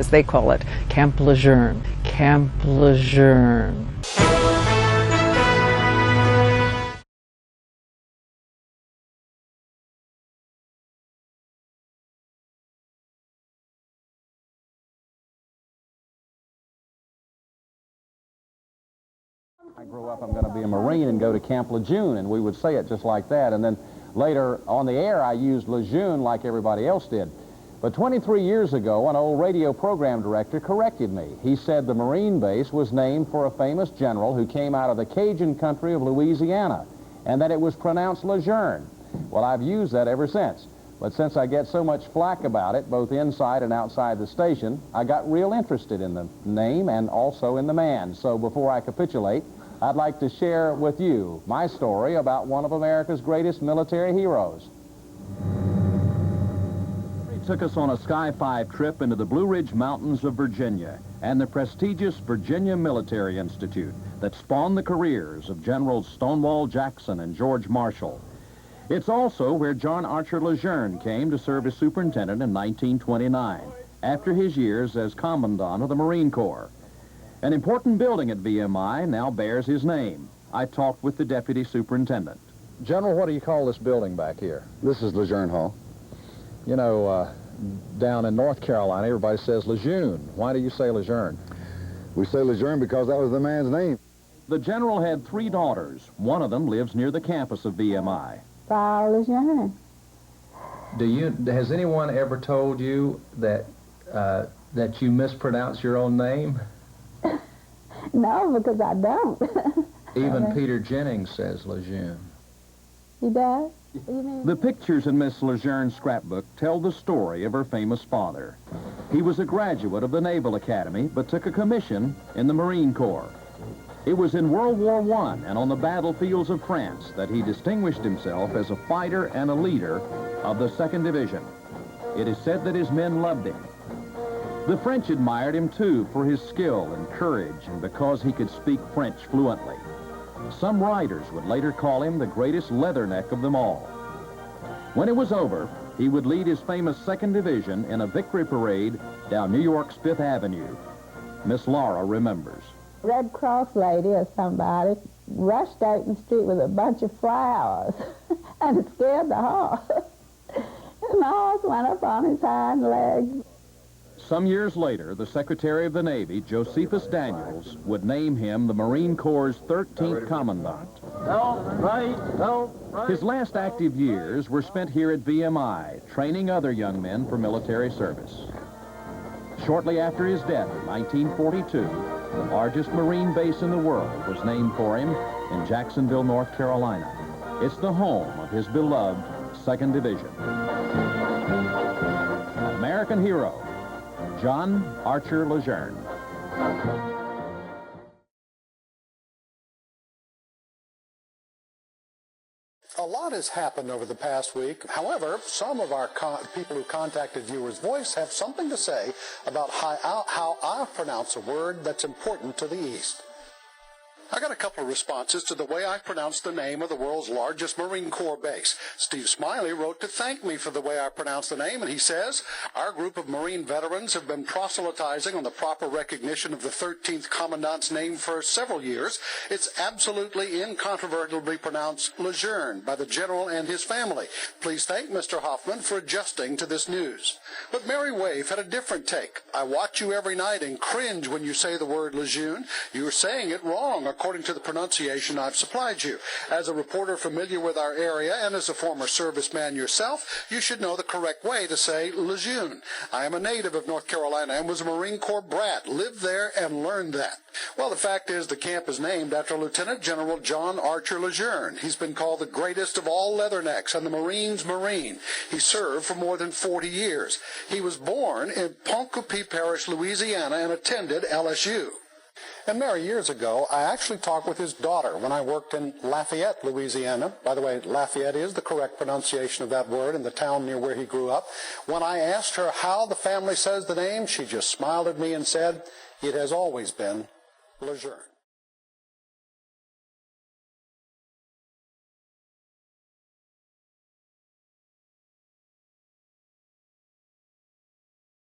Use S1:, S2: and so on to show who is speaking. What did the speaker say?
S1: as they call it, Camp Lejeune. Camp Lejeune.
S2: I grew up, I'm going to be a Marine and go to Camp Lejeune, and we would say it just like that. And then later on the air, I used Lejeune like everybody else did. But 23 years ago, an old radio program director corrected me. He said the Marine base was named for a famous general who came out of the Cajun country of Louisiana, and that it was pronounced Lejeune. Well, I've used that ever since. But since I get so much flack about it, both inside and outside the station, I got real interested in the name and also in the man. So before I capitulate, I'd like to share with you my story about one of America's greatest military heroes. He took us on a Sky 5 trip into the Blue Ridge Mountains of Virginia and the prestigious Virginia Military Institute that spawned the careers of Generals Stonewall Jackson and George Marshall. It's also where John Archer Lejeune came to serve as superintendent in 1929, after his years as Commandant of the Marine Corps. An important building at VMI now bears his name. I talked with the deputy superintendent. General, what do you call this building back here?
S3: This is Lejeune Hall.
S2: You know, down in North Carolina, everybody says Lejeune. Why do you say Lejeune?
S3: We say Lejeune because that was the man's name.
S2: The general had 3 daughters. One of them lives near the campus of VMI.
S4: Lejeune.
S2: Has anyone ever told you that that you mispronounce your own name?
S4: No, because I don't.
S2: Even Peter Jennings says Lejeune.
S4: He does?
S2: The pictures in Miss Lejeune's scrapbook tell the story of her famous father. He was a graduate of the Naval Academy, but took a commission in the Marine Corps. It was in World War I and on the battlefields of France that he distinguished himself as a fighter and a leader of the 2nd Division. It is said that his men loved him. The French admired him, too, for his skill and courage and because he could speak French fluently. Some writers would later call him the greatest leatherneck of them all. When it was over, he would lead his famous 2nd Division in a victory parade down New York's 5th Avenue. Miss Laura remembers.
S4: Red Cross lady or somebody rushed out in the street with a bunch of flowers, and it scared the horse. And the horse went up on his hind legs.
S2: Some years later, the Secretary of the Navy, Josephus Daniels, would name him the Marine Corps' 13th Commandant. His last active years were spent here at VMI, training other young men for military service. Shortly after his death in 1942, the largest Marine base in the world was named for him in Jacksonville, North Carolina. It's the home of his beloved 2nd Division. An American hero, John Archer Lejeune.
S5: A lot has happened over the past week. However, some of our people who contacted Viewer's Voice have something to say about how I pronounce a word that's important to the East. I got a couple of responses to the way I pronounce the name of the world's largest Marine Corps base. Steve Smiley wrote to thank me for the way I pronounce the name, and he says, our group of Marine veterans have been proselytizing on the proper recognition of the 13th Commandant's name for several years. It's absolutely incontrovertibly pronounced Lejeune by the General and his family. Please thank Mr. Hoffman for adjusting to this news. But Mary Waif had a different take. I watch you every night and cringe when you say the word Lejeune. You're saying it wrong, according to the pronunciation I've supplied you. As a reporter familiar with our area and as a former serviceman yourself, you should know the correct way to say Lejeune. I am a native of North Carolina and was a Marine Corps brat, lived there and learned that. Well, the fact is the camp is named after Lieutenant General John Archer Lejeune. He's been called the greatest of all leathernecks and the Marine's Marine. He served for more than 40 years. He was born in Pontcoupee Parish, Louisiana, and attended LSU. And Mary, years ago, I actually talked with his daughter when I worked in Lafayette, Louisiana. By the way, Lafayette is the correct pronunciation of that word in the town near where he grew up. When I asked her how the family says the name, she just smiled at me and said, it has always been Lejeune.